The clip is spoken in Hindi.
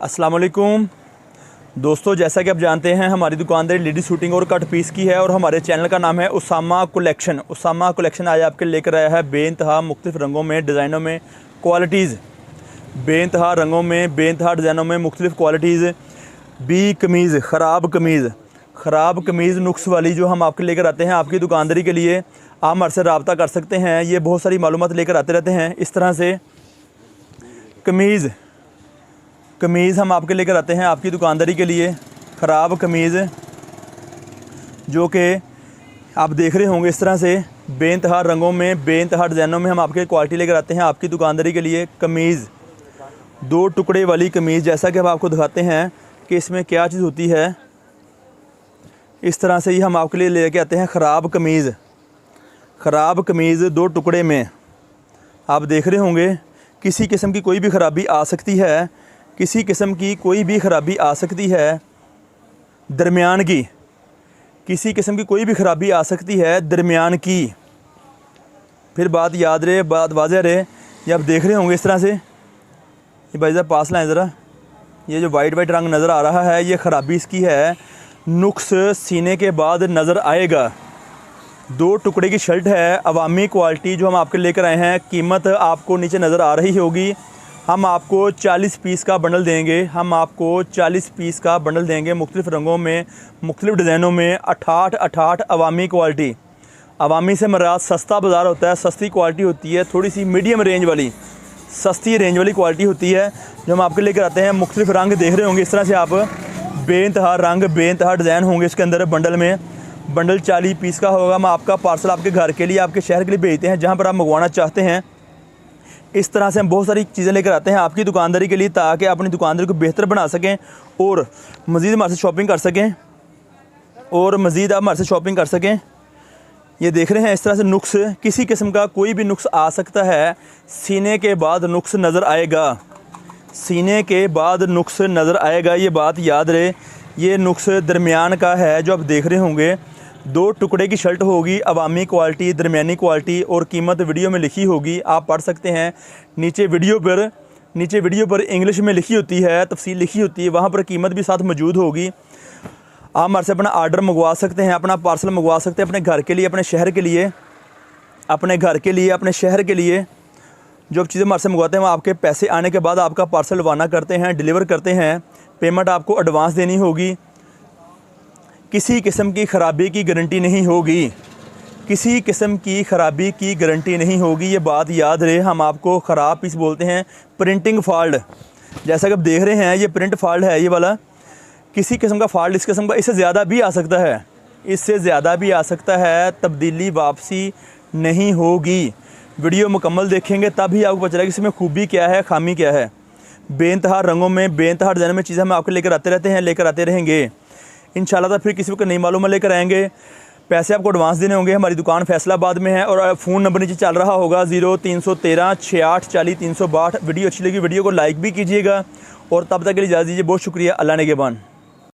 अस्सलाम वालेकुम दोस्तों, जैसा कि आप जानते हैं हमारी दुकानदारी लेडी शूटिंग और कट पीस की है और हमारे चैनल का नाम है उसामा कलेक्शन। उसामा कलेक्शन आज आपके लेकर आया है बेइंतहा मुख्तलिफ़ रंगों में, डिज़ाइनों में, क्वालिटीज़, बेइंतहा रंगों में, बेइंतहा डिज़ाइनों में मुख्तलिफ़ क्वालिटीज़। बी कमीज़, ख़राब कमीज़ नुक्स वाली जो हम आपके लेकर आते हैं आपकी दुकानदारी के लिए। आप हमारे से रब्ता कर सकते हैं। ये बहुत सारी मालूमात लेकर आते रहते हैं। इस तरह से कमीज़ हम आपके लेकर आते हैं आपकी दुकानदारी के लिए। ख़राब कमीज़ जो कि आप देख रहे होंगे, इस तरह से बेइंतहा रंगों में, बेइंतहा डिज़ाइनों में हम आपके क्वालिटी लेकर आते हैं आपकी दुकानदारी के लिए। कमीज़ 2 टुकड़े वाली कमीज़, जैसा कि हम आपको दिखाते हैं कि इसमें क्या चीज़ होती है। इस तरह से ही हम आपके लिए लेके आते हैं ख़राब कमीज़ 2 टुकड़े में। आप देख रहे होंगे किसी किस्म की कोई भी ख़राबी आ सकती है, किसी किस्म की कोई भी ख़राबी आ सकती है, दरमियान की, किसी किस्म की कोई भी ख़राबी आ सकती है दरमियान की। फिर बात याद रहे, बात वाज़ह रहे। ये आप देख रहे होंगे इस तरह से, ये भाई साहब पास लाएं ज़रा। ये जो वाइट रंग नज़र आ रहा है ये ख़राबी इसकी है, नुक्स सीने के बाद नज़र आएगा। 2 टुकड़े की शर्ट है, अवामी क्वालिटी जो हम आपके लेकर आए हैं। कीमत आपको नीचे नज़र आ रही होगी। हम आपको 40 पीस का बंडल देंगे, मुख्तलिफ़ रंगों में, मुख्तलिफ़ डिज़ाइनों में। 88 अवामी क्वालिटी। अवामी से मराद सस्ता बाज़ार होता है, सस्ती क्वालिटी होती है, थोड़ी सी मीडियम रेंज वाली, सस्ती रेंज वाली क्वालिटी होती है जो हम आपके लेकर आते हैं। मुख्तलिफ़ रंग देख रहे होंगे इस तरह से आप, बेइंतहा रंग, बेइंतहा डिज़ाइन होंगे इसके अंदर। बंडल 40 पीस का होगा। हम आपका पार्सल आपके घर के लिए, आपके शहर के लिए भेजते हैं जहाँ पर आप मंगवाना चाहते हैं। इस तरह से हम बहुत सारी चीज़ें लेकर आते हैं आपकी दुकानदारी के लिए, ताकि आप अपनी दुकानदारी को बेहतर बना सकें और मज़ीद हमारे से शॉपिंग कर सकें। ये देख रहे हैं इस तरह से नुक्स, किसी किस्म का कोई भी नुक्स आ सकता है। सीने के बाद नुक्स नज़र आएगा, ये बात याद रहे। ये नुक्स दरमियान का है जो आप देख रहे होंगे। 2 टुकड़े की शर्ट होगी, अवामी क्वालिटी, दरमियानी क्वालिटी, और कीमत वीडियो में लिखी होगी, आप पढ़ सकते हैं। नीचे वीडियो पर इंग्लिश में लिखी होती है, तफसील लिखी होती है, वहाँ पर कीमत भी साथ मौजूद होगी। आप हमारे से अपना आर्डर मंगवा सकते हैं, अपना पार्सल मंगवा सकते हैं अपने घर के लिए, अपने शहर के लिए, जो चीज़ें हमारे से मंगवाते हैं वो आपके पैसे आने के बाद आपका पार्सल रवाना करते हैं, डिलीवर करते हैं। पेमेंट आपको एडवांस देनी होगी। किसी किस्म की ख़राबी की गारंटी नहीं होगी, ये बात याद रहे। हम आपको ख़राब पीस बोलते हैं प्रिंटिंग फॉल्ट। जैसा कि आप देख रहे हैं ये प्रिंट फॉल्ट है, ये वाला किसी किस्म का फॉल्ट, इस किस्म का, इससे ज़्यादा भी आ सकता है। तब्दीली वापसी नहीं होगी। वीडियो मुकम्मल देखेंगे तभी आपको पता चलेगा कि इसमें खूबी क्या है, खामी क्या है। बेइंतहा रंगों में, बेइंतहा डिज़ाइन में चीज़ें हम आपको लेकर आते रहेंगे इंशाल्लाह। तो फिर किसी को नई मालूम लेकर आएंगे। पैसे आपको एडवांस देने होंगे। हमारी दुकान फैसलाबाद में है और फ़ोन नंबर नीचे चल रहा होगा 0313 68 40 362। वीडियो अच्छी लगी वीडियो को लाइक भी कीजिएगा और तब तक के लिए इजाज़त दीजिए। बहुत शुक्रिया। अल्लाह निगहबान।